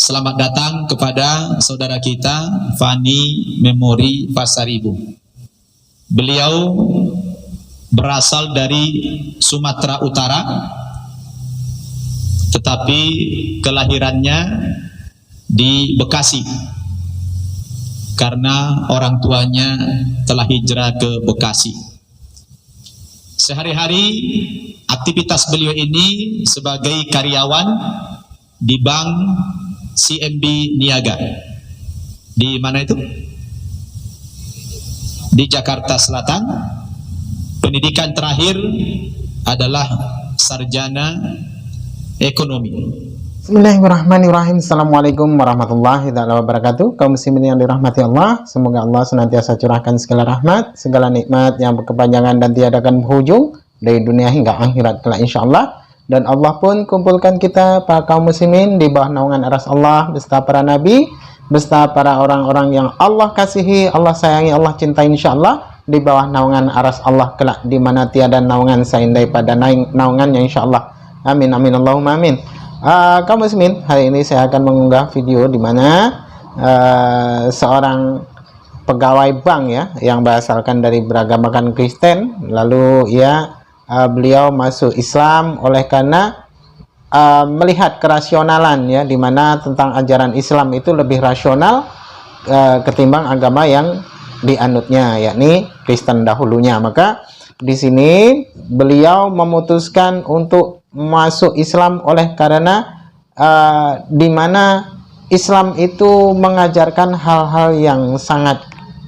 Selamat datang kepada saudara kita Fani Memori Pasaribu. Beliau berasal dari Sumatera Utara, tetapi kelahirannya di Bekasi karena orang tuanya telah hijrah ke Bekasi. Sehari-hari aktivitas beliau ini sebagai karyawan di Bank CMB Niaga. Di mana itu? Di Jakarta Selatan. Pendidikan terakhir adalah sarjana ekonomi. Bismillahirrahmanirrahim. Assalamualaikum warahmatullahi wabarakatuh. Kaum muslimin yang dirahmati Allah, semoga Allah senantiasa curahkan segala rahmat, segala nikmat yang berkepanjangan dan tiada akan berhujung dari dunia hingga akhirat kelak insyaallah. Dan Allah pun kumpulkan kita para kaum muslimin di bawah naungan aras Allah beserta para nabi, beserta para orang-orang yang Allah kasihi, Allah sayangi, Allah cintai insyaallah, di bawah naungan aras Allah kelak di mana tiada naungan selain daripada naungannya insyaallah. Amin amin Allahumma amin. Kaum muslimin, hari ini saya akan mengunggah video di mana seorang pegawai bank ya yang berasalkan dari beragamakan Kristen, lalu beliau masuk Islam oleh karena melihat kerasionalan ya, dimana tentang ajaran Islam itu lebih rasional ketimbang agama yang dianutnya, yakni Kristen dahulunya. Maka di sini beliau memutuskan untuk masuk Islam oleh karena dimana Islam itu mengajarkan hal-hal yang sangat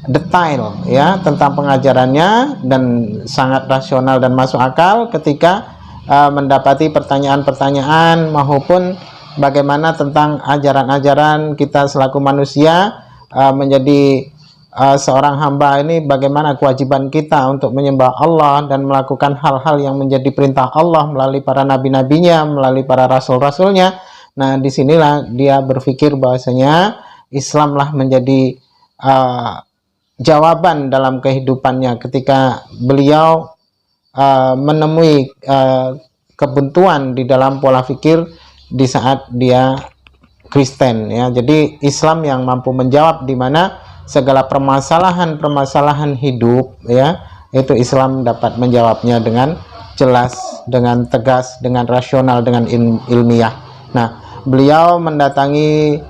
detail ya tentang pengajarannya dan sangat rasional dan masuk akal ketika mendapati pertanyaan-pertanyaan maupun bagaimana tentang ajaran-ajaran kita selaku manusia menjadi seorang hamba ini, bagaimana kewajiban kita untuk menyembah Allah dan melakukan hal-hal yang menjadi perintah Allah melalui para nabi-nabinya, melalui para rasul-rasulnya. Nah, disinilah dia berpikir bahwasanya Islamlah menjadi jawaban dalam kehidupannya ketika beliau menemui kebuntuan di dalam pola pikir di saat dia Kristen ya. Jadi Islam yang mampu menjawab di mana segala permasalahan hidup ya, itu Islam dapat menjawabnya dengan jelas, dengan tegas, dengan rasional, dengan ilmiah. Nah, beliau mendatangi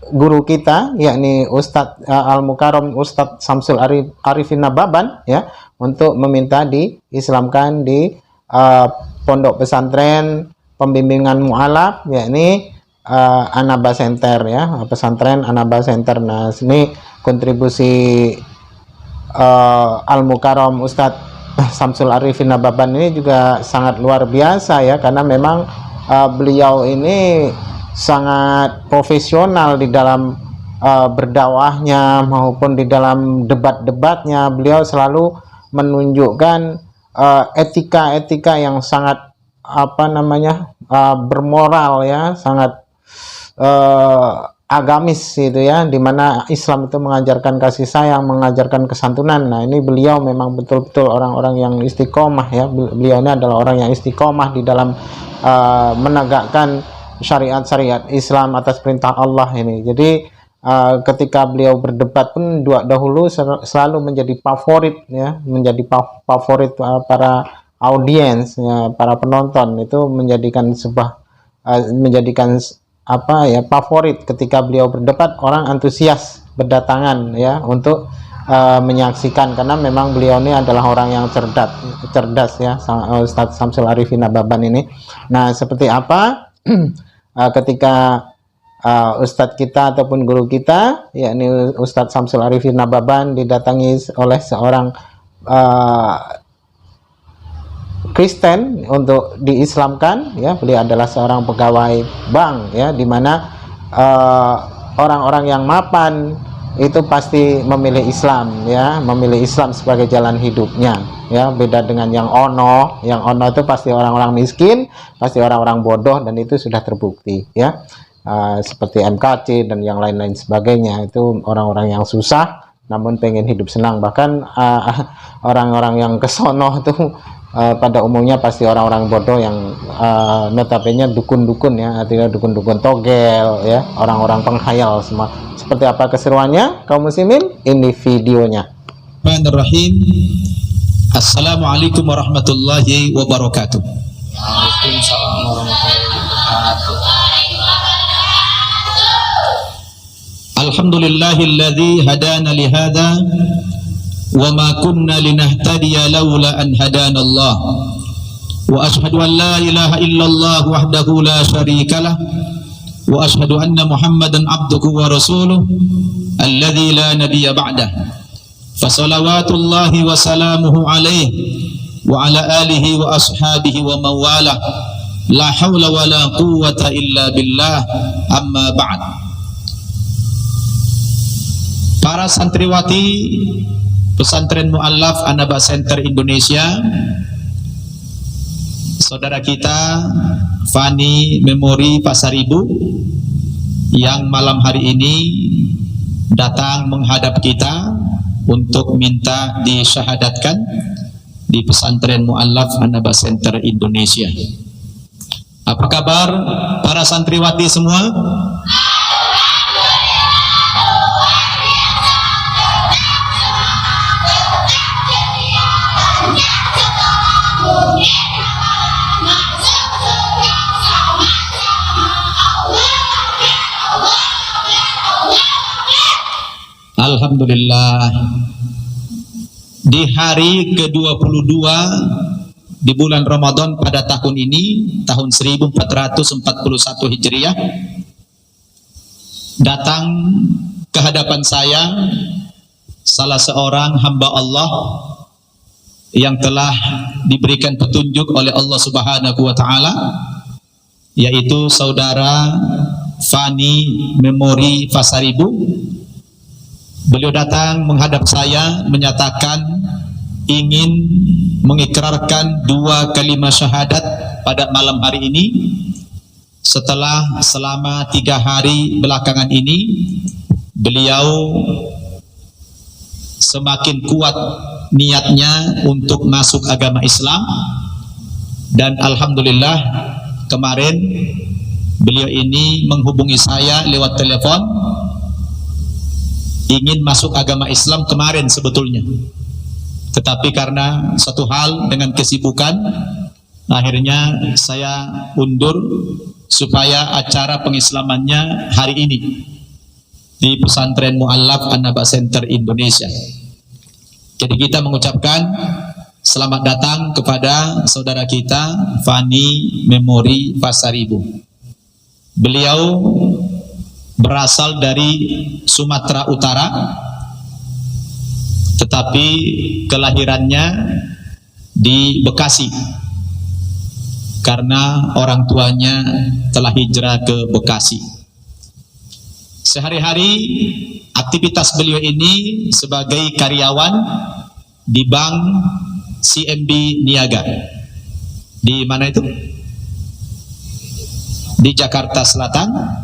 guru kita yakni Ustadz Al-Mukarram Ustadz Samsul Arifin Nababan ya, untuk meminta diislamkan di pondok pesantren pembimbingan mu'alaf yakni Anaba Center ya, pesantren Anaba Center. Nah, sini kontribusi Al-Mukarram Ustadz Samsul Arifin Nababan ini juga sangat luar biasa ya, karena memang beliau ini sangat profesional di dalam berdakwahnya maupun di dalam debat-debatnya. Beliau selalu menunjukkan etika-etika yang sangat bermoral ya, sangat agamis gitu ya, dimana Islam itu mengajarkan kasih sayang, mengajarkan kesantunan. Nah, ini beliau memang betul-betul orang-orang yang istiqomah ya. Beliau ini adalah orang yang istiqomah di dalam menegakkan syariat-syariat Islam atas perintah Allah ini. Jadi ketika beliau berdebat pun dahulu selalu menjadi favorit ya, menjadi favorit para audiens ya, para penonton itu menjadikan favorit ketika beliau berdebat. Orang antusias berdatangan ya untuk menyaksikan, karena memang beliau ini adalah orang yang cerdas ya, Ustadz Samsul Arifin Nababan ini. Nah, seperti apa ketika Ustadz kita ataupun guru kita yakni Ustadz Samsul Arifin Nababan didatangi oleh seorang Kristen untuk diislamkan ya. Beliau adalah seorang pegawai bank ya, dimana orang-orang yang mapan itu pasti memilih Islam ya, memilih Islam sebagai jalan hidupnya ya. Beda dengan yang ono itu pasti orang-orang miskin, pasti orang-orang bodoh, dan itu sudah terbukti ya. Seperti MKC dan yang lain-lain sebagainya, itu orang-orang yang susah namun pengen hidup senang. Bahkan orang-orang yang kesono tuh pada umumnya pasti orang-orang bodoh yang notabene dukun-dukun ya, artinya dukun-dukun togel ya, orang-orang penghayal semua. Seperti apa keseruannya kaum muslimin? Ini videonya. Bismillahirrahmanirrahim. Assalamualaikum warahmatullahi wabarakatuh. Waalaikumsalam warahmatullahi wabarakatuh. Alhamdulillahilladzi hadana lihada wa ma kunna linahtadiya laula an hadana Allah. Wa ashhadu an la ilaha illallah wahdahu la syarikalah wa ashhadu anna Muhammadan abduhu wa rasuluh alladzi la nabiyya ba'dah. Fasalawatullahi wa salamuhu alaihi wa ala alihi wa ashabihi wa mawalah. La hawla wa la quwwata illa billah. Amma ba'd. Para santriwati Pesantren Mu'allaf An-Naba Center Indonesia, saudara kita Fani Memori Pasaribu yang malam hari ini datang menghadap kita untuk minta disyahadatkan di Pesantren Mu'allaf An-Naba Center Indonesia. Apa kabar para santriwati semua? Alhamdulillah. Di hari ke-22 di bulan Ramadan pada tahun ini, tahun 1441 Hijriah, datang ke hadapan saya salah seorang hamba Allah yang telah diberikan petunjuk oleh Allah Subhanahu wa taala, yaitu saudara Fani Memori Pasaribu. Beliau datang menghadap saya menyatakan ingin mengikrarkan 2 kalimat syahadat pada malam hari ini setelah selama 3 hari belakangan ini beliau semakin kuat niatnya untuk masuk agama Islam, dan alhamdulillah kemarin beliau ini menghubungi saya lewat telepon ingin masuk agama Islam kemarin sebetulnya, tetapi karena satu hal dengan kesibukan akhirnya saya undur supaya acara pengislamannya hari ini di Pesantren Mu'allaf An-Naba Center Indonesia. Jadi kita mengucapkan selamat datang kepada saudara kita Fani Memori Pasaribu. Beliau berasal dari Sumatera Utara, tetapi kelahirannya di Bekasi karena orang tuanya telah hijrah ke Bekasi. Sehari-hari aktivitas beliau ini sebagai karyawan di Bank CMB Niaga. Di mana itu? Di Jakarta Selatan.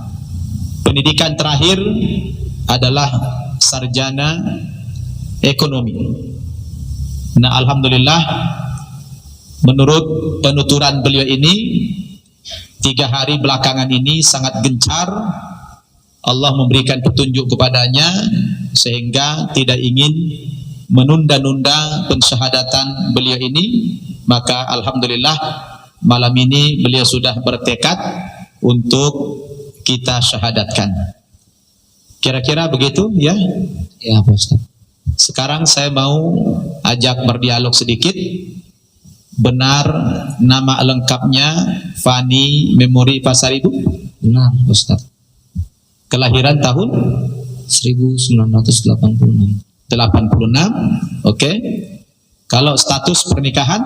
Pendidikan terakhir adalah sarjana ekonomi. Nah, alhamdulillah menurut penuturan beliau ini 3 hari belakangan ini sangat gencar. Allah memberikan petunjuk kepadanya sehingga tidak ingin menunda-nunda pensyahadatan beliau ini. Maka alhamdulillah malam ini beliau sudah bertekad untuk kita syahadatkan. Kira-kira begitu ya? Ya, Pak Ustaz. Sekarang saya mau ajak berdialog sedikit. Benar nama lengkapnya Fani Memori Pasaribu? Benar, Ustaz. Kelahiran tahun 1986. 86. Oke. Kalau status pernikahan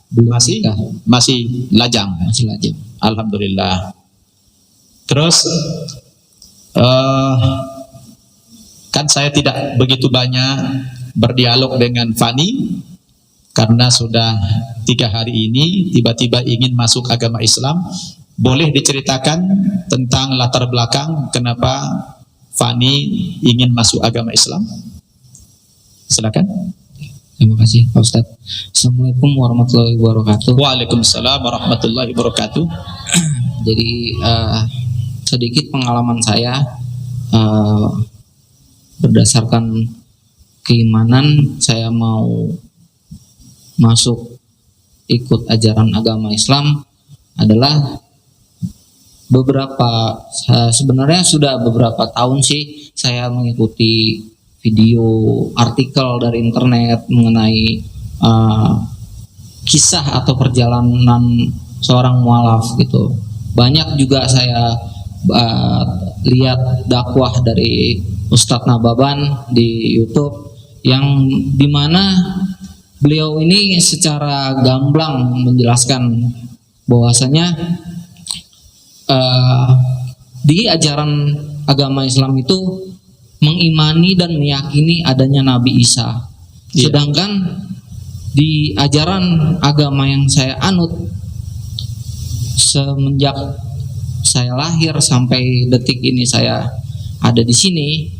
masih lajang. Masih lajang. Alhamdulillah. Terus kan saya tidak begitu banyak berdialog dengan Fani karena sudah 3 hari ini tiba-tiba ingin masuk agama Islam. Boleh diceritakan tentang latar belakang kenapa Fani ingin masuk agama Islam? Silakan. Terima kasih Pak Ustadz. Assalamualaikum warahmatullahi wabarakatuh. Waalaikumsalam warahmatullahi wabarakatuh. Jadi sedikit pengalaman saya berdasarkan keimanan saya mau masuk ikut ajaran agama Islam adalah sebenarnya sudah beberapa tahun sih saya mengikuti video artikel dari internet mengenai kisah atau perjalanan seorang mualaf gitu. Banyak juga saya lihat dakwah dari Ustadz Nababan di YouTube yang dimana beliau ini secara gamblang menjelaskan bahwasanya di ajaran agama Islam itu mengimani dan meyakini adanya Nabi Isa. Sedangkan di ajaran agama yang saya anut semenjak saya lahir sampai detik ini saya ada di sini,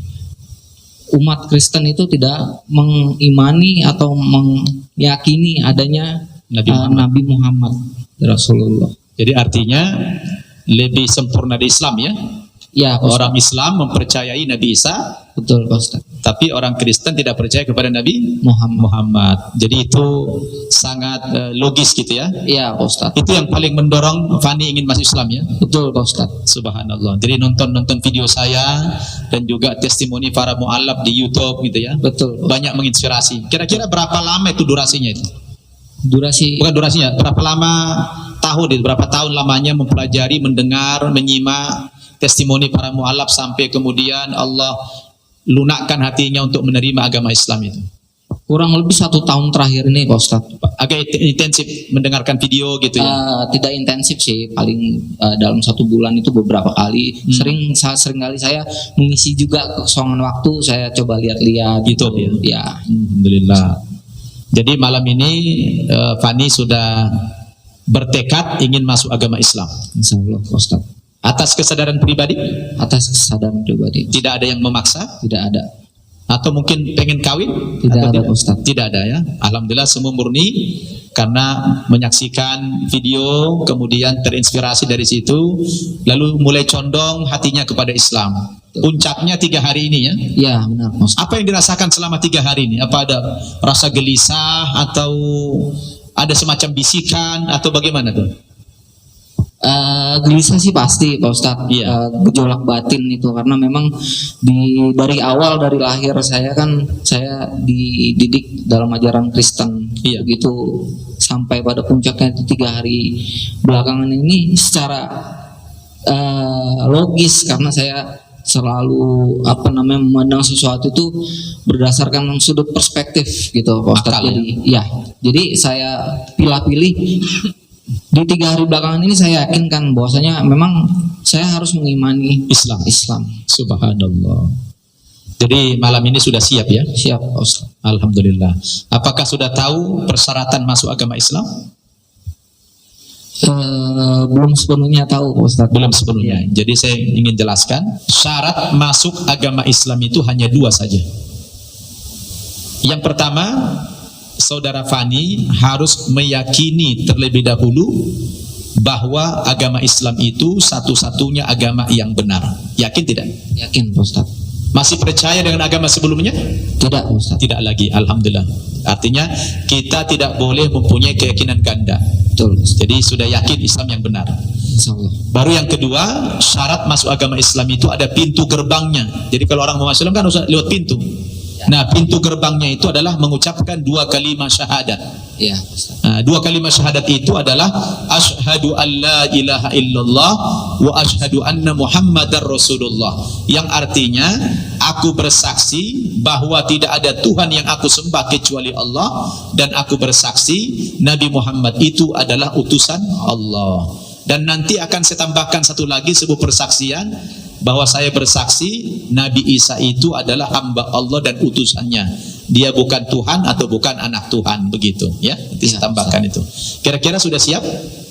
umat Kristen itu tidak mengimani atau meyakini adanya Nabi Muhammad Rasulullah. Jadi artinya lebih sempurna di Islam ya. Ya, orang Islam mempercayai Nabi Isa, betul Pak Ustaz. Tapi orang Kristen tidak percaya kepada Nabi Muhammad. Jadi itu sangat logis gitu ya. Iya Pak Ustaz. Itu yang paling mendorong Fani ingin masuk Islam ya. Betul Pak Ustaz. Subhanallah. Jadi nonton video saya dan juga testimoni para mu'alaf di YouTube gitu ya. Betul. Banyak menginspirasi. Kira-kira berapa lama itu durasinya itu? Bukan durasinya, berapa lama tahun itu? Berapa tahun lamanya mempelajari, mendengar, menyimak testimoni para mu'alaf sampai kemudian Allah lunakkan hatinya untuk menerima agama Islam itu? Kurang lebih 1 tahun terakhir ini Pak Ustaz. Agak intensif mendengarkan video gitu ya? Tidak intensif sih, paling dalam 1 bulan itu beberapa kali. Sering kali saya mengisi juga kekosongan waktu, saya coba lihat-lihat gitu ya. Alhamdulillah. Jadi malam ini Fani sudah bertekad ingin masuk agama Islam. Insya Allah Pak Ustaz. Atas kesadaran pribadi? Atas kesadaran pribadi. Tidak ada yang memaksa? Tidak ada. Atau mungkin pengen kawin? Tidak ada Ustaz. Tidak ada ya. Alhamdulillah semua murni karena menyaksikan video kemudian terinspirasi dari situ lalu mulai condong hatinya kepada Islam. Puncaknya 3 hari ini ya? Ya benar Ustaz. Apa yang dirasakan selama 3 hari ini? Apa ada rasa gelisah atau ada semacam bisikan atau bagaimana tuh? Gelisah sih pasti Pak Ustadz. Gejolak batin itu karena memang dari awal dari lahir saya dididik dalam ajaran Kristen begitu sampai pada puncaknya itu 3 hari belakangan ini secara logis karena saya selalu memandang sesuatu itu berdasarkan sudut perspektif gitu Pak Ustadz. Jadi saya pilih-pilih di 3 hari belakangan ini saya yakinkan bahwasanya memang saya harus mengimani Islam. Subhanallah. Jadi malam ini sudah siap ya? Siap Ustaz. Alhamdulillah. Apakah sudah tahu persyaratan masuk agama Islam? Belum sepenuhnya tahu Ustaz. Belum sepenuhnya. Jadi saya ingin jelaskan syarat masuk agama Islam itu hanya 2 saja. Yang pertama, Saudara Fani harus meyakini terlebih dahulu bahwa agama Islam itu satu-satunya agama yang benar. Yakin tidak? Yakin Ustaz. Masih percaya dengan agama sebelumnya? Tidak Ustaz. Tidak lagi, Alhamdulillah. Artinya kita tidak boleh mempunyai keyakinan ganda. Betul. Jadi sudah yakin Islam yang benar. Insyaallah. Baru yang kedua, syarat masuk agama Islam itu ada pintu gerbangnya. Jadi kalau orang mau masuk Islam kan harus lewat pintu. Nah, pintu gerbangnya itu adalah mengucapkan 2 kalimat syahadat. Ya. 2 kalimat syahadat itu adalah asyhadu an la ilaha illallah wa asyhadu anna muhammadar rasulullah. Yang artinya aku bersaksi bahwa tidak ada Tuhan yang aku sembah kecuali Allah dan aku bersaksi Nabi Muhammad itu adalah utusan Allah. Dan nanti akan saya tambahkan satu lagi sebuah persaksian bahwa saya bersaksi Nabi Isa itu adalah hamba Allah dan utusannya. Dia bukan Tuhan atau bukan anak Tuhan, begitu ya. Saya tambahkan itu. Kira-kira sudah siap?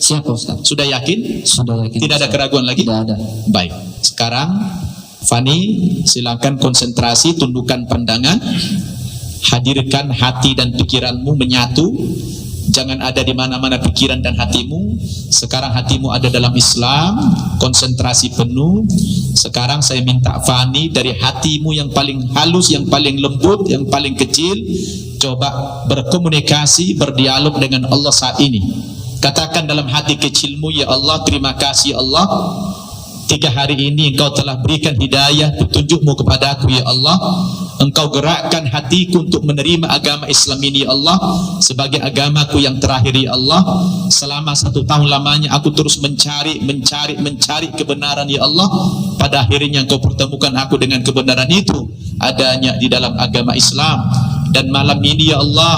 Siap Ustaz. Sudah yakin? Sudah yakin. Tidak ada keraguan lagi? Tidak ada. Baik. Sekarang Fani silakan konsentrasi, tundukkan pandangan. Hadirkan hati dan pikiranmu menyatu. Jangan ada di mana-mana pikiran dan hatimu. Sekarang hatimu ada dalam Islam, konsentrasi penuh. Sekarang saya minta Fani, dari hatimu yang paling halus, yang paling lembut, yang paling kecil, coba berkomunikasi, berdialog dengan Allah saat ini. Katakan dalam hati kecilmu, ya Allah, terima kasih Allah, 3 hari ini Engkau telah berikan hidayah, petunjukmu kepadaku ya Allah. Engkau gerakkan hatiku untuk menerima agama Islam ini ya Allah, sebagai agamaku yang terakhir ya Allah. Selama 1 tahun lamanya aku terus mencari kebenaran ya Allah. Pada akhirnya Engkau pertemukan aku dengan kebenaran itu adanya di dalam agama Islam. Dan malam ini ya Allah,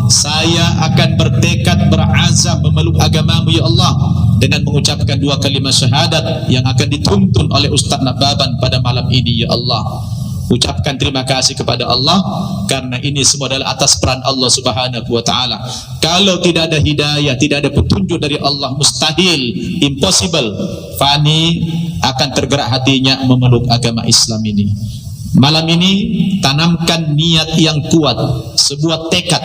saya akan bertekad, berazam memeluk agamamu ya Allah, dengan mengucapkan 2 kalimat syahadat yang akan dituntun oleh Ustaz Nababan pada malam ini ya Allah. Ucapkan terima kasih kepada Allah, karena ini semua adalah atas peran Allah Subhanahu wa ta'ala. Kalau tidak ada hidayah, tidak ada petunjuk dari Allah, mustahil, impossible, Fani akan tergerak hatinya memeluk agama Islam ini. Malam ini tanamkan niat yang kuat, sebuah tekad.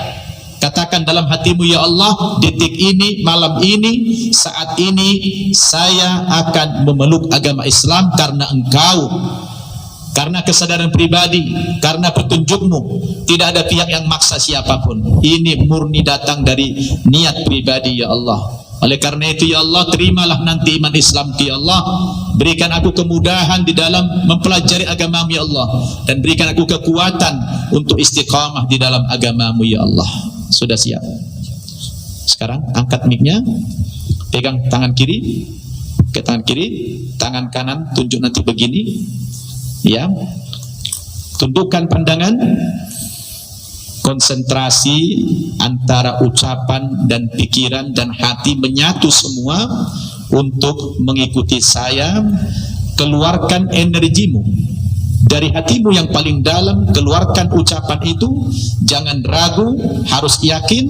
Katakan dalam hatimu, ya Allah, detik ini, malam ini, saat ini saya akan memeluk agama Islam karena Engkau, karena kesadaran pribadi, karena petunjukmu. Tidak ada pihak yang maksa siapapun. Ini murni datang dari niat pribadi ya Allah. Oleh karena itu ya Allah, terimalah nanti iman Islam ya Allah. Berikan aku kemudahan di dalam mempelajari agamamu ya Allah, dan berikan aku kekuatan untuk istiqamah di dalam agamamu ya Allah. Sudah siap? Sekarang angkat mic-nya, pegang tangan kiri ke tangan kiri, tangan kanan tunjuk nanti begini ya. Tundukkan pandangan, konsentrasi antara ucapan dan pikiran dan hati menyatu semua untuk mengikuti saya. Keluarkan energimu dari hatimu yang paling dalam, keluarkan ucapan itu, jangan ragu, harus yakin,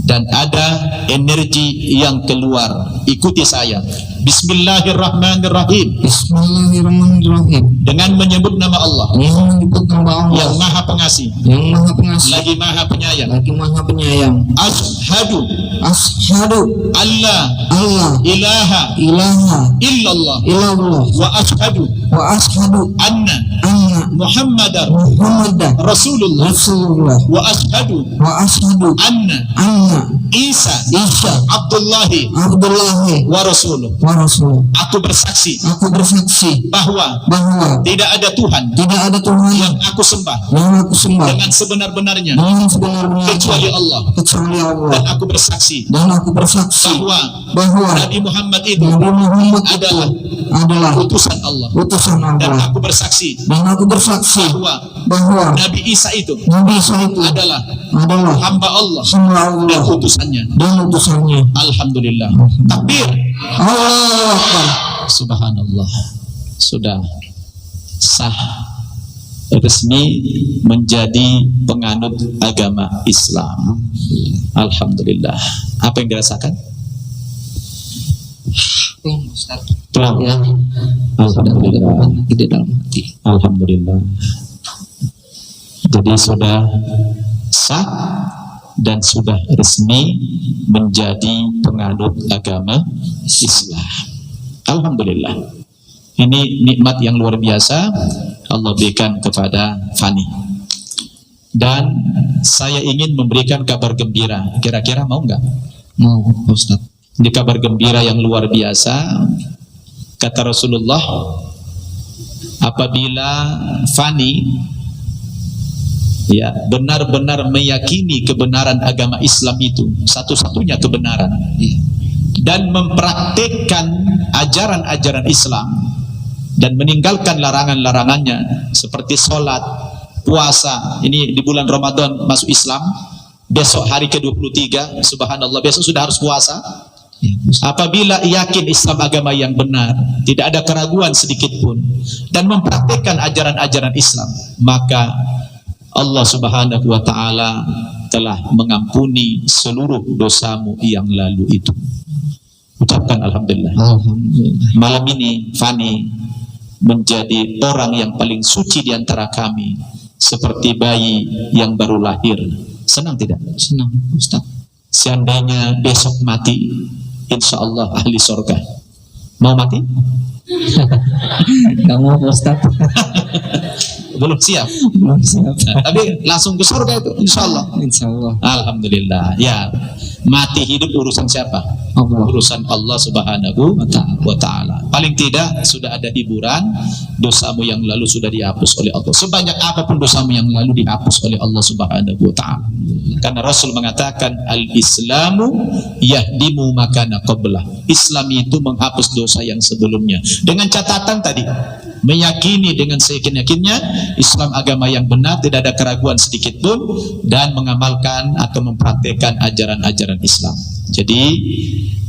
dan ada energi yang keluar. Ikuti saya. Bismillahirrahmanirrahim. Bismillahirrahmanirrahim. Dengan menyebut nama Allah, Yang menyebut nama Allah, yang Maha Pengasih, yang Maha Pengasih, lagi Maha Penyayang. lagi Maha Penyayang. Asyhadu Asyhadu alla Allah ilaha ilaha illallah illallah wa asyhadu wa asyhadu anna anna Muhammadar Muhammadan Rasulullah Rasulullah wa asyhadu wa asyhadu anna anna Isa Isa Abdullahi Abdullahi wa Rasuluh. wa Rasul. Aku bersaksi Aku bersaksi bahwa bahwa tidak ada Tuhan tidak ada Tuhan yang aku sembah yang aku sembah dengan sebenar-benarnya dengan sebenar-benarnya kecuali Allah. kecuali Allah. Dan aku bersaksi Dan aku bersaksi bahwa bahwa Nabi Muhammad itu Nabi Muhammad adalah adalah utusan Allah. utusan Dan Allah. aku bersaksi Dan aku bersaksi bahwa Nabi Isa itu Nabi Isa itu adalah adalah hamba Allah hamba dan Allah utusannya. dan utusannya. Alhamdulillah. Takbir. Allahu Akbar. Subhanallah. Sudah sah, resmi menjadi penganut agama Islam. Alhamdulillah. Apa yang dirasakan? Tenang. Ya, Alhamdulillah. di dalam hati. Alhamdulillah. Jadi sudah sah dan sudah resmi menjadi penganut agama Islam. Alhamdulillah. Ini nikmat yang luar biasa Allah berikan kepada Fani. Dan saya ingin memberikan kabar gembira. Kira-kira mau nggak? Mau, Ustaz. Di kabar gembira yang luar biasa, kata Rasulullah, apabila Fani ya benar-benar meyakini kebenaran agama Islam itu satu-satunya kebenaran, dan mempraktikkan ajaran-ajaran Islam dan meninggalkan larangan-larangannya seperti sholat, puasa. Ini di bulan Ramadan masuk Islam, besok hari ke-23, subhanallah, besok sudah harus puasa. Apabila yakin Islam agama yang benar, tidak ada keraguan sedikit pun, dan mempraktikkan ajaran-ajaran Islam, maka Allah Subhanahu wa ta'ala telah mengampuni seluruh dosamu yang lalu itu. Ucapkan Alhamdulillah. Alhamdulillah. Malam ini Fani menjadi orang yang paling suci di antara kami, seperti bayi yang baru lahir. Senang tidak? Senang Ustaz. Seandainya besok mati, insya Allah ahli surga. Mau mati? Gak mau Ustaz. Belum siap. Belum siap. Tapi langsung ke surga itu, insya Allah. Insya Allah. Alhamdulillah. Ya, mati hidup urusan siapa? Allah. Urusan Allah Subhanahu wa Ta'ala. Paling tidak sudah ada hiburan, dosamu yang lalu sudah dihapus oleh Allah. Sebanyak apapun dosamu yang lalu dihapus oleh Allah Subhanahu wa Ta'ala. Karena Rasul mengatakan al-Islamu yahdimu makana qablah. Islam itu menghapus dosa yang sebelumnya. Dengan catatan tadi, meyakini dengan seyakin-yakinnya Islam agama yang benar, tidak ada keraguan sedikit pun, dan mengamalkan atau mempraktekkan ajaran-ajaran Islam. Jadi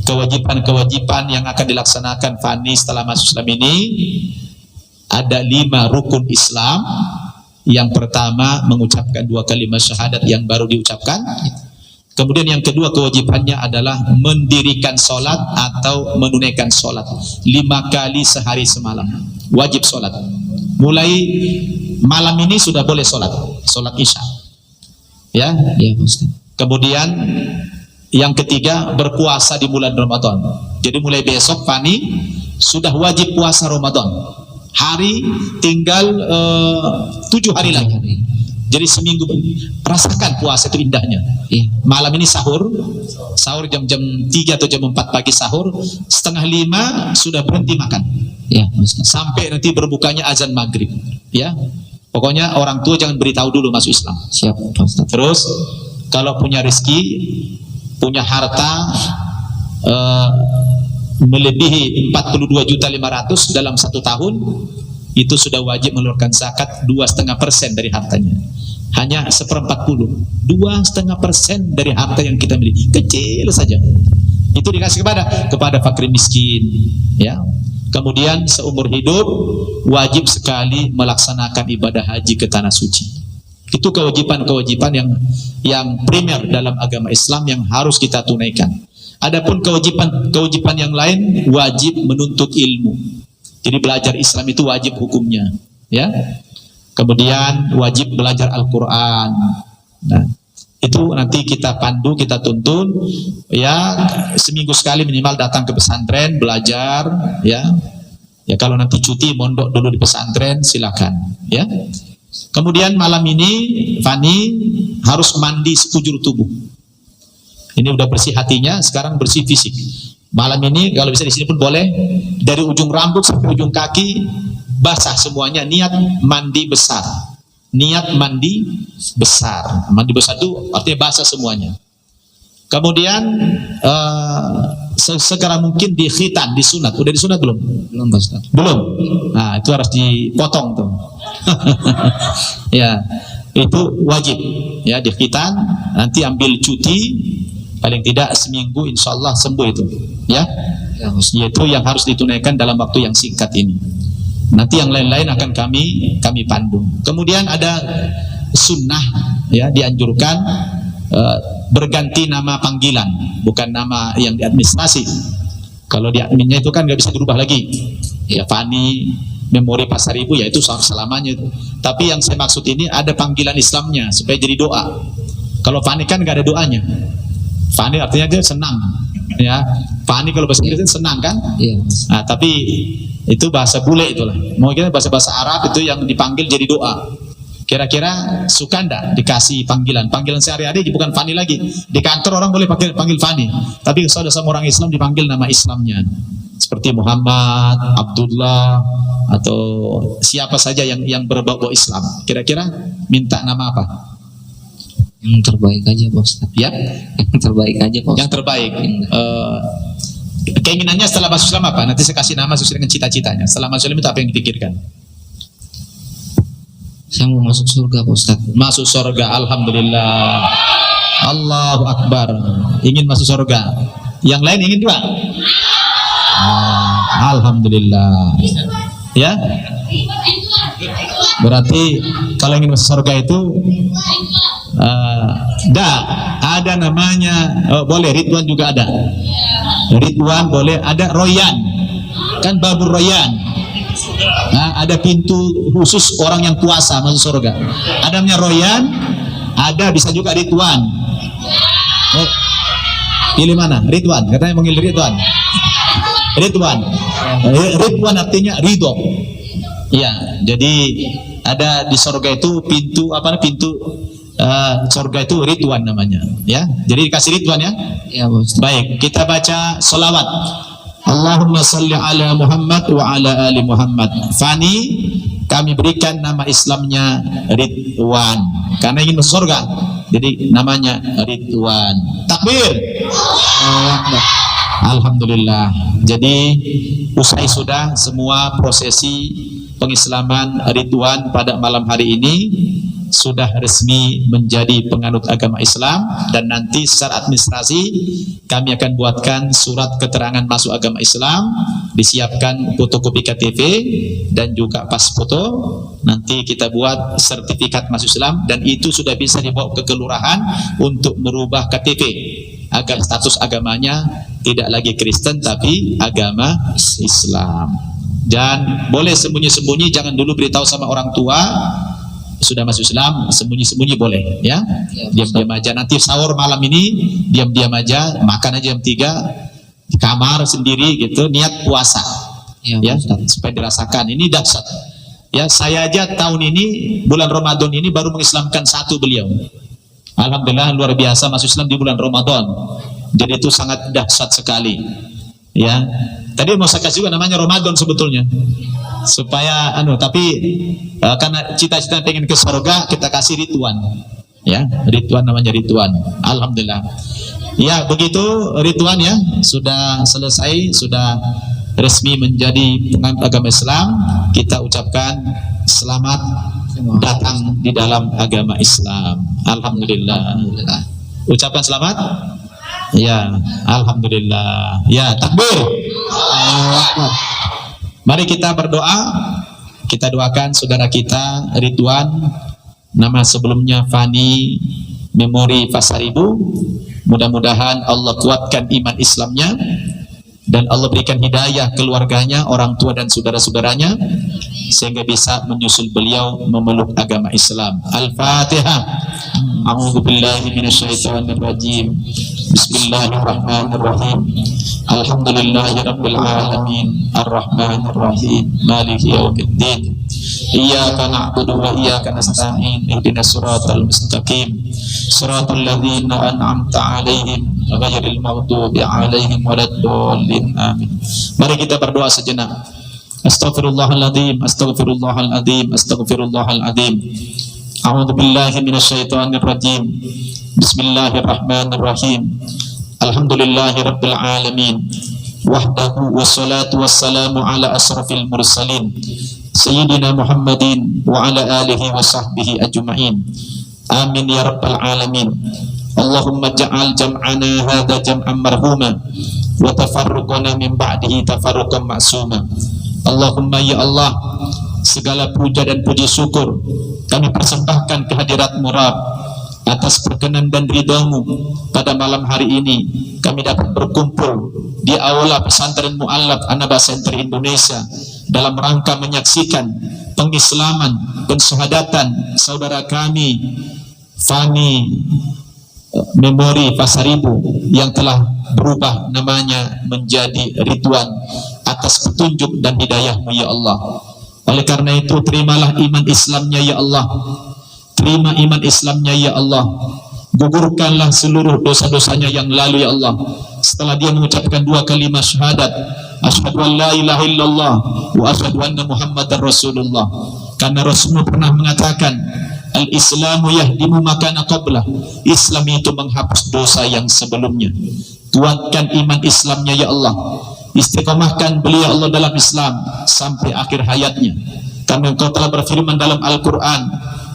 kewajiban-kewajiban yang akan dilaksanakan Fani setelah masuk Islam ini ada 5 rukun Islam. Yang pertama mengucapkan 2 kalimat syahadat yang baru diucapkan. Kemudian yang kedua kewajibannya adalah mendirikan sholat atau menunaikan sholat 5 kali sehari semalam. Wajib sholat. Mulai malam ini sudah boleh sholat isya. Ya, Ya Ustaz. kemudian yang ketiga berpuasa di bulan Ramadan. Jadi mulai besok Fani sudah wajib puasa Ramadan. Hari tinggal 7 hari lagi. Jadi seminggu. Rasakan puasa itu indahnya. Iya. Malam ini sahur jam 3 atau jam 4 pagi sahur, 4:30 sudah berhenti makan. Ya Ustaz. Sampai nanti berbukanya azan maghrib. Ya, pokoknya orang tua jangan beritahu dulu masuk Islam. Siap Ustaz. Terus kalau punya rezeki, punya harta melebihi 42.500.000 dalam 1 tahun, itu sudah wajib mengeluarkan zakat 2,5% dari hartanya. Hanya 1/40, 2,5% dari harta yang kita miliki, kecil saja. Itu dikasih kepada fakir miskin. Ya. Kemudian seumur hidup wajib sekali melaksanakan ibadah haji ke tanah suci. Itu kewajiban-kewajiban yang primer dalam agama Islam yang harus kita tunaikan. Adapun kewajiban yang lain, wajib menuntut ilmu. Jadi belajar Islam itu wajib hukumnya, ya. Kemudian wajib belajar Al-Qur'an. Nah, itu nanti kita pandu, kita tuntun, ya, seminggu sekali minimal datang ke pesantren belajar, ya. Ya, kalau nanti cuti mondok dulu di pesantren silakan, ya. Kemudian malam ini Fani harus mandi sekujur tubuh. Ini udah bersih hatinya, sekarang bersih fisik. Malam ini kalau bisa di sini pun boleh, dari ujung rambut sampai ujung kaki basah semuanya, niat mandi besar. Niat mandi besar. Mandi besar itu artinya basah semuanya. Kemudian segera mungkin dikhitan, disunat. Udah disunat belum? Belum Ustaz. Belum. Nah, itu harus dipotong tuh. Ya, itu wajib. Ya, dikhitan, nanti ambil cuti paling tidak seminggu, insya Allah sembuh itu. Ya, yaitu yang harus ditunaikan dalam waktu yang singkat ini. Nanti yang lain-lain akan kami pandu. Kemudian ada sunnah, ya, dianjurkan berganti nama panggilan, bukan nama yang di administrasi. Kalau di adminnya itu kan nggak bisa berubah lagi. Ya, Fani Memori Pasar Ibu, ya itu selamanya itu. Tapi yang saya maksud ini ada panggilan Islamnya supaya jadi doa. Kalau Fani kan nggak ada doanya. Fani artinya dia senang, ya. Fani kalau bahasa Inggris senang kan? Iya. Nah, tapi itu bahasa bule itulah. Mau kita bahasa Arab itu yang dipanggil jadi doa. Kira-kira suka ndak dikasih panggilan sehari-hari, bukan Fani lagi. Di kantor orang boleh panggil Fani, tapi kalau ada sama orang Islam dipanggil nama Islamnya, seperti Muhammad, Abdullah, atau siapa saja yang berbau Islam. Kira-kira minta nama apa? Yang terbaik aja Pak Ustaz. Ya, Yang terbaik aja Pak Ustaz. yang terbaik. Keinginannya setelah masuk Islam apa? Nanti saya kasih nama sesuai dengan cita-citanya. Setelah masuk Islam itu apa yang dipikirkan? Saya mau masuk surga Pak Ustaz. Masuk surga, alhamdulillah. Allahu Akbar. Ingin masuk surga. Yang lain ingin juga? Alhamdulillah. Ya. Berarti kalau ingin masuk surga itu ada namanya, boleh Ridwan juga ada. Ridwan boleh, ada Royan. Kan Babur Royan. Nah, ada pintu khusus orang yang puasa masuk surga. Ada namanya Royan, ada bisa juga Ridwan. Oh, pilih mana? Ridwan, katanya manggil Ridwan. Ridwan. Ridwan artinya ridho. Ya, jadi ada di surga itu pintu pintu surga itu Ridwan namanya, ya. Jadi dikasih Ridwan ya. Ya, Ustaz. Baik, kita baca selawat. Allahumma salli ala Muhammad wa ala ali Muhammad. Fani, kami berikan nama Islamnya Ridwan karena ingin masuk surga. Jadi namanya Ridwan. Takbir. Alhamdulillah. Jadi usai sudah semua prosesi pengislaman Ridwan pada malam hari ini sudah resmi menjadi penganut agama Islam, dan nanti secara administrasi kami akan buatkan surat keterangan masuk agama Islam, disiapkan fotokopi KTP dan juga pas foto, nanti kita buat sertifikat masuk Islam, dan itu sudah bisa dibawa ke kelurahan untuk merubah KTP agar status agamanya tidak lagi Kristen tapi agama Islam. Dan boleh sembunyi-sembunyi, jangan dulu beritahu sama orang tua sudah masuk Islam, sembunyi-sembunyi boleh ya, diam-diam aja. Nanti sahur malam ini diam-diam aja, makan aja jam 3 di kamar sendiri gitu, niat puasa ya supaya dirasakan. Ini dahsyat ya. Saya aja tahun ini bulan Ramadan ini baru mengislamkan satu beliau. Alhamdulillah, luar biasa masuk Islam di bulan Ramadan. Jadi itu sangat dahsyat sekali ya. Tadi mau saya kasih juga namanya Ramadan sebetulnya, supaya tapi karena cita-cita pengen ke surga, kita kasih Ridwan ya. Ridwan namanya Ridwan. Alhamdulillah ya, begitu Ridwan ya, sudah selesai, sudah resmi menjadi penganut agama Islam. Kita ucapkan selamat datang di dalam agama Islam. Alhamdulillah. Ucapkan selamat ya. Alhamdulillah ya. Takbir. Mari kita berdoa. Kita doakan saudara kita Ridwan, nama sebelumnya Fani Memori Pasaribu. Mudah-mudahan Allah kuatkan iman Islamnya dan Allah berikan hidayah keluarganya, orang tua dan saudara-saudaranya, sehingga bisa menyusul beliau memeluk agama Islam. Al-Fatihah. A'udzu billahi minasyaitonir rajim. Bismillahirrahmanirrahim. Alhamdulillahirabbil alamin, arrahmanir rahim, maliki yaumiddin. Iyyaka na'budu wa iyyaka nasta'in. Ihdinas siratal mustaqim. Siratal ladzina an'amta 'alaihim ghairil maghdubi 'alaihim waladdallin. Amin. Mari kita berdoa sejenak. Astaghfirullahaladzim, astaghfirullahaladzim, astaghfirullahaladzim. A'udzu billahi minasyaitonir rajim. Bismillahirrahmanirrahim. Alhamdulillahirabbil alamin. Wahdahu wassalatu wassalamu ala asrafil mursalin sayyidina Muhammadin wa ala alihi wa sahbihi ajma'in. Amin ya rabbal alamin. Allahumma ja'al jam'ana hadha jam'an marhuma wa tafarruqana min ba'dihi tafarruqan ma'suma. Allahumma ya Allah, segala puja dan puji syukur kami persembahkan kehadirat-Mu Rabb, atas perkenan dan ridhamu pada malam hari ini kami dapat berkumpul di aula pesantren Mu'allaf Anaba Center Indonesia dalam rangka menyaksikan pengislaman, pensyahadatan saudara kami Fani Memori Pasaribu yang telah berubah namanya menjadi Ridwan atas petunjuk dan hidayah-Mu ya Allah. Oleh karena itu terimalah iman Islamnya ya Allah. Terima iman Islamnya ya Allah. Gugurkanlah seluruh dosa-dosanya yang lalu ya Allah. Setelah dia mengucapkan 2 kalimat syahadat, asyhadu an la ilaha illallah wa asyhadu anna Muhammadar Rasulullah. Karena Rasulullah pernah mengatakan, al-Islamu yahdimu makana qablah. Islam itu menghapus dosa yang sebelumnya. Kuatkan iman Islamnya ya Allah. Istiqamahkan beliau Allah dalam Islam sampai akhir hayatnya. Karena Engkau telah berfirman dalam Al-Quran,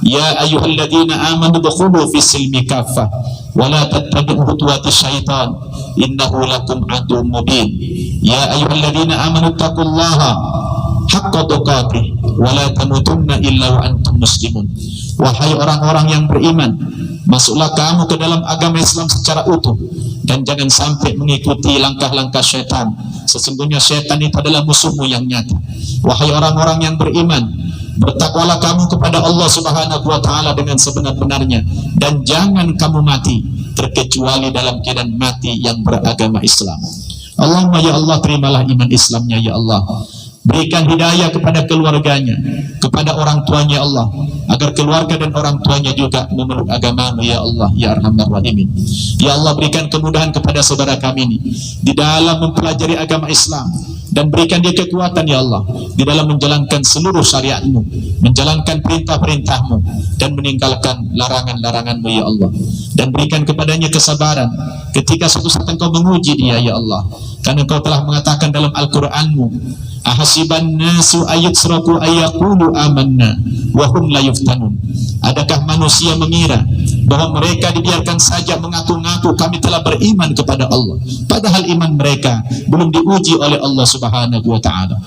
ya ayyuhalladzina amanu dukhulu fis silmi kaffah wa la tattabi'u khutuwatis syaitan innahu lakum aduwwun mubin. Ya ayyuhalladzina amanu taqullaha haqqa tuqatih wa la tamutunna illa wa antum muslimun. Wahai orang-orang yang beriman, masuklah kamu ke dalam agama Islam secara utuh dan jangan sampai mengikuti langkah-langkah syaitan Sesungguhnya setan itu adalah musuhmu yang nyata. Wahai orang-orang yang beriman, bertakwalah kamu kepada Allah Subhanahu wa taala dengan sebenar-benarnya, dan jangan kamu mati terkecuali dalam keadaan mati yang beragama Islam. Allahumma ya Allah, terimalah iman Islamnya ya Allah. Berikan hidayah kepada keluarganya, kepada orang tuanya Allah, agar keluarga dan orang tuanya juga memeluk agama-Mu ya Allah ya Arhamar Rahimin. Ya Allah, berikan kemudahan kepada saudara kami ini di dalam mempelajari agama Islam, dan berikan dia kekuatan ya Allah di dalam menjalankan seluruh syariat-Mu, menjalankan perintah-perintah-Mu, dan meninggalkan larangan-larangan-Mu ya Allah. Dan berikan kepadanya kesabaran ketika suatu saat Engkau menguji dia ya Allah, karena Engkau telah mengatakan dalam Al-Quran-Mu, ahasiban nasu ayutsraku ayaqulu amanna wa hum la yuftanun. Adakah manusia mengira bahwa mereka dibiarkan saja mengaku-ngaku kami telah beriman kepada Allah, padahal iman mereka belum diuji oleh Allah Subhanahu wa taala.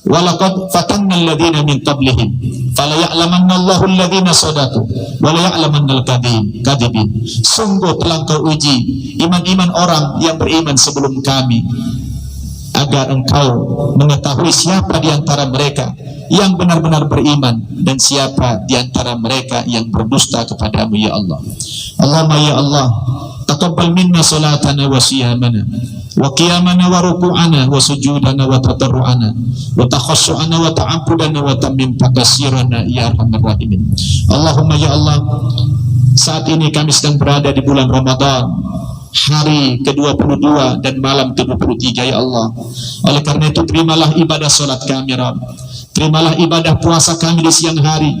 Walaqad fatanna alladhina min qablihim fala ya'lamanna Allahu alladhina sadaqu wa la ya'lamanna al-kadhibin. Sungguh telah Engkau uji iman-iman orang yang beriman sebelum kami, agar Engkau mengetahui siapa di antara mereka yang benar-benar beriman dan siapa di antara mereka yang berdusta kepadamu ya Allah. Allahumma ya Allah, taqabbal minna salatana wa siyamana wa qiyamana wa ruku'ana wa sujudana wa tadarru'ana wa takhassu'ana wa ta'abbudana wa tammim takasirana ya Arhamar Rahimin. Allahumma ya Allah, saat ini kami sedang berada di bulan Ramadan, hari ke-22 dan malam ke-23 ya Allah. Oleh karena itu terimalah ibadah salat kami Rabb, terimalah ibadah puasa kami di siang hari,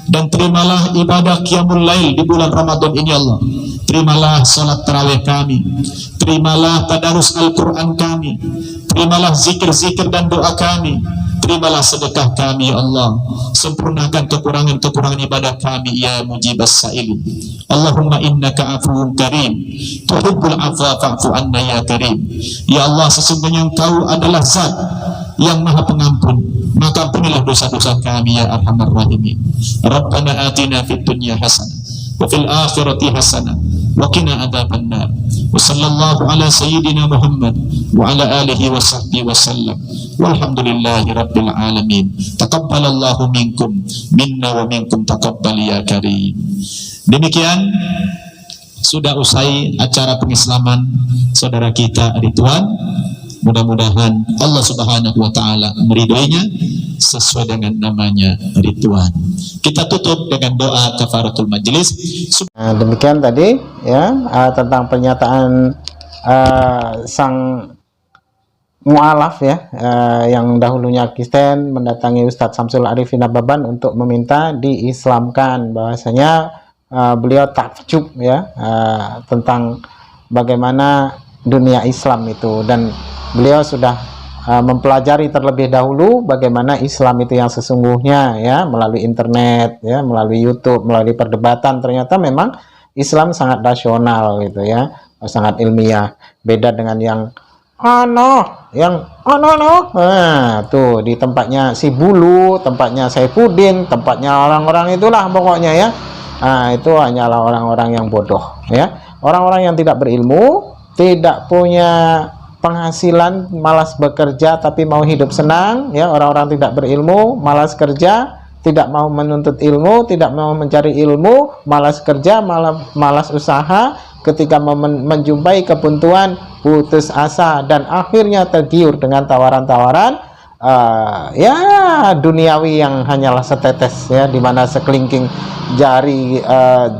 dan terimalah ibadah qiyamul lail di bulan Ramadan ini Allah. Terimalah salat tarawih kami, terimalah tadarus Al-Quran kami, terimalah zikir-zikir dan doa kami, terimalah sedekah kami ya Allah. Sempurnakan kekurangan-kekurangan ibadah kami ya mujibas sa'ilin. Allahumma innaka afuwun karim tuhibbul afwa fa'fu anna ya karim. Ya Allah, sesungguhnya Engkau adalah zat yang maha pengampun, maka ampunilah dosa-dosa kami ya Arhamar Rahimin. Rabbana atina fid dunya hasanah wa fil akhirati hasanah wa qina adzabannar. Wa sallallahu ala sayyidina Muhammad wa ala alihi wa sahbihi wa sallam. Walhamdulillahi rabbil alamin. Taqabbalallahu minkum minna wa minkum taqabbal ya karim. Demikian sudah usai acara pengislaman saudara kita Ridwan. Mudah-mudahan Allah Subhanahu wa taala meridhoinya sesuai dengan namanya Ridwan. Kita tutup dengan doa kafaratul majelis. Demikian tadi ya tentang pernyataan sang mu'alaf ya, yang dahulunya Kristen mendatangi Ustadz Samsul Arifin Ababan untuk meminta diislamkan, bahwasanya beliau takjub ya tentang bagaimana dunia Islam itu, dan beliau sudah mempelajari terlebih dahulu bagaimana Islam itu yang sesungguhnya ya, melalui internet ya, melalui YouTube, melalui perdebatan. Ternyata memang Islam sangat rasional gitu ya, sangat ilmiah, beda dengan yang nah, tuh di tempatnya si Bulu, tempatnya Saifuddin, tempatnya orang-orang itulah pokoknya ya. Nah, itu hanyalah orang-orang yang bodoh ya, orang-orang yang tidak berilmu, tidak punya penghasilan, malas bekerja tapi mau hidup senang ya. Orang-orang tidak berilmu, malas kerja, tidak mau menuntut ilmu, tidak mau mencari ilmu, malas kerja, malas usaha. Ketika menjumpai kebuntuan, putus asa, dan akhirnya tergiur dengan tawaran-tawaran ya duniawi yang hanyalah setetes ya, dimana sekelingking jari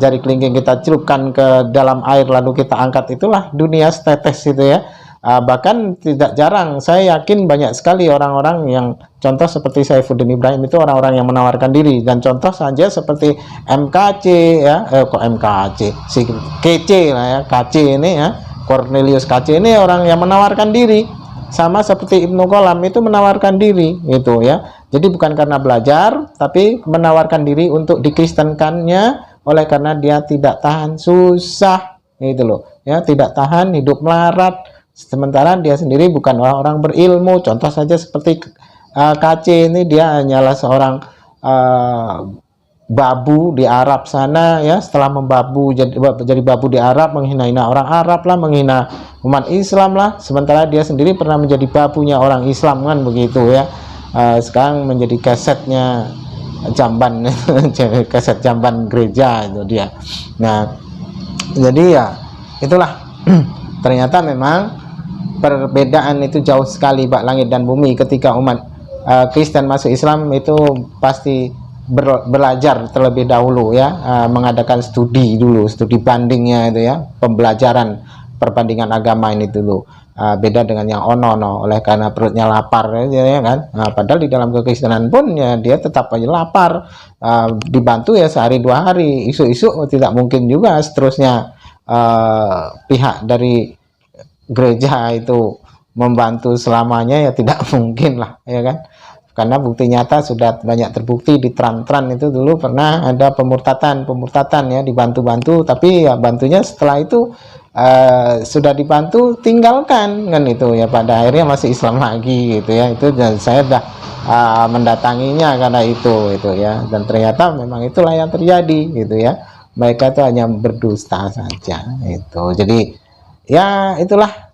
kelingking kita celupkan ke dalam air lalu kita angkat, itulah dunia setetes itu ya. Bahkan tidak jarang, saya yakin banyak sekali orang-orang yang contoh seperti Saifuddin Ibrahim itu orang-orang yang menawarkan diri, dan contoh saja seperti MKC ya, kok MKC, si KC lah ya, KC ini ya, Cornelius KC ini orang yang menawarkan diri, sama seperti Ibnu Qalam itu menawarkan diri itu ya. Jadi bukan karena belajar, tapi menawarkan diri untuk dikristenkannya oleh karena dia tidak tahan susah gitu loh ya, tidak tahan hidup melarat. Sementara dia sendiri bukan orang-orang berilmu. Contoh saja seperti KC ini, dia hanyalah seorang babu di Arab sana ya, setelah membabu jadi babu di Arab, menghina-hina orang Arab lah, menghina umat Islam lah, sementara dia sendiri pernah menjadi babunya orang Islam kan begitu ya. Sekarang menjadi kasetnya jamban kaset jamban gereja itu dia. Nah, jadi ya itulah ternyata memang perbedaan itu jauh sekali bak langit dan bumi. Ketika umat Kristen masuk Islam itu pasti belajar terlebih dahulu ya, mengadakan studi dulu, studi bandingnya itu ya, pembelajaran perbandingan agama ini dulu. Beda dengan yang ono oleh karena perutnya lapar ya kan. Padahal di dalam kekristenan pun ya dia tetap aja lapar, dibantu ya sehari 2 hari, isu-isu tidak mungkin juga seterusnya pihak dari gereja itu membantu selamanya, ya tidak mungkin lah ya kan, karena bukti nyata sudah banyak terbukti di Tran-Tran itu dulu pernah ada pemurtatan ya, dibantu-bantu, tapi ya bantunya setelah itu sudah dibantu tinggalkan kan itu ya, pada akhirnya masih Islam lagi gitu ya. Itu dan saya sudah mendatanginya karena itu ya, dan ternyata memang itulah yang terjadi gitu ya, mereka itu hanya berdusta saja itu. Jadi ya itulah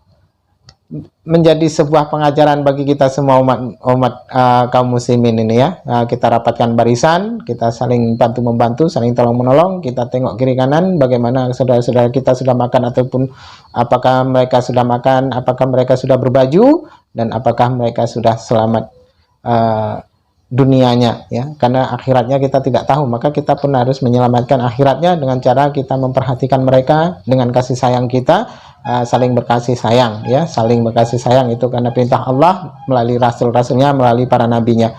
menjadi sebuah pengajaran bagi kita semua umat kaum muslimin ini ya. Kita rapatkan barisan, kita saling bantu membantu, saling tolong menolong, kita tengok kiri kanan bagaimana saudara-saudara kita sudah makan ataupun apakah mereka sudah makan, apakah mereka sudah berbaju, dan apakah mereka sudah selamat dunianya ya, karena akhiratnya kita tidak tahu, maka kita pun harus menyelamatkan akhiratnya dengan cara kita memperhatikan mereka dengan kasih sayang kita, saling berkasih sayang ya, saling berkasih sayang itu karena perintah Allah melalui rasul-rasulnya, melalui para nabinya,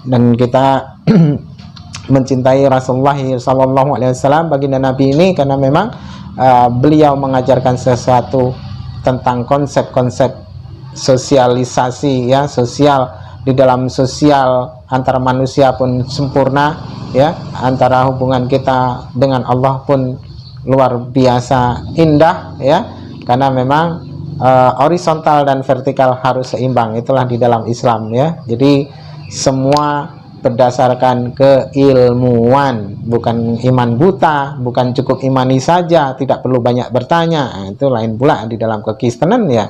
dan kita mencintai Rasulullah SAW, baginda Nabi ini, karena memang beliau mengajarkan sesuatu tentang konsep-konsep sosialisasi ya, sosial. Di dalam sosial antara manusia pun sempurna ya, antara hubungan kita dengan Allah pun luar biasa indah ya, karena memang horizontal dan vertikal harus seimbang, itulah di dalam Islam ya. Jadi semua berdasarkan keilmuan, bukan iman buta, bukan cukup imani saja, tidak perlu banyak bertanya. Itu lain pula di dalam kekristenan ya.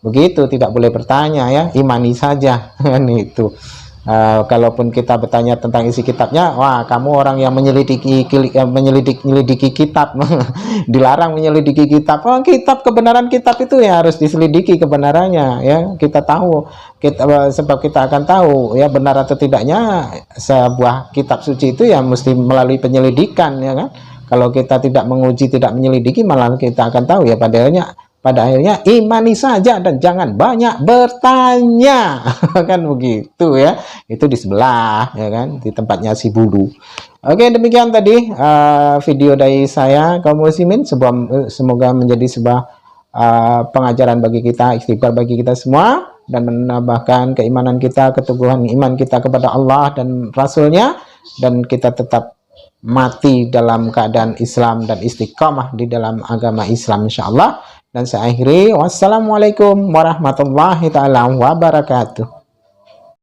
Begitu, tidak boleh bertanya ya, imani saja kan itu. Kalaupun kita bertanya tentang isi kitabnya, wah kamu orang yang menyelidiki kitab dilarang menyelidiki kitab. Oh, kitab, kebenaran kitab itu ya harus diselidiki kebenarannya ya, kita tahu sebab kita akan tahu ya benar atau tidaknya sebuah kitab suci itu ya mesti melalui penyelidikan ya kan. Kalau kita tidak menguji, tidak menyelidiki, malah kita akan tahu ya pada akhirnya imani saja dan jangan banyak bertanya kan begitu ya. Itu di sebelah ya kan, di tempatnya si bulu. Oke, demikian tadi video dari saya kaum muslimin, semoga menjadi sebuah pengajaran bagi kita, istighfar bagi kita semua, dan menambahkan keimanan kita, keteguhan iman kita kepada Allah dan Rasulnya, dan kita tetap mati dalam keadaan Islam dan istiqamah di dalam agama Islam insyaallah. Dan saya akhiri, wassalamualaikum warahmatullahi taala wabarakatuh.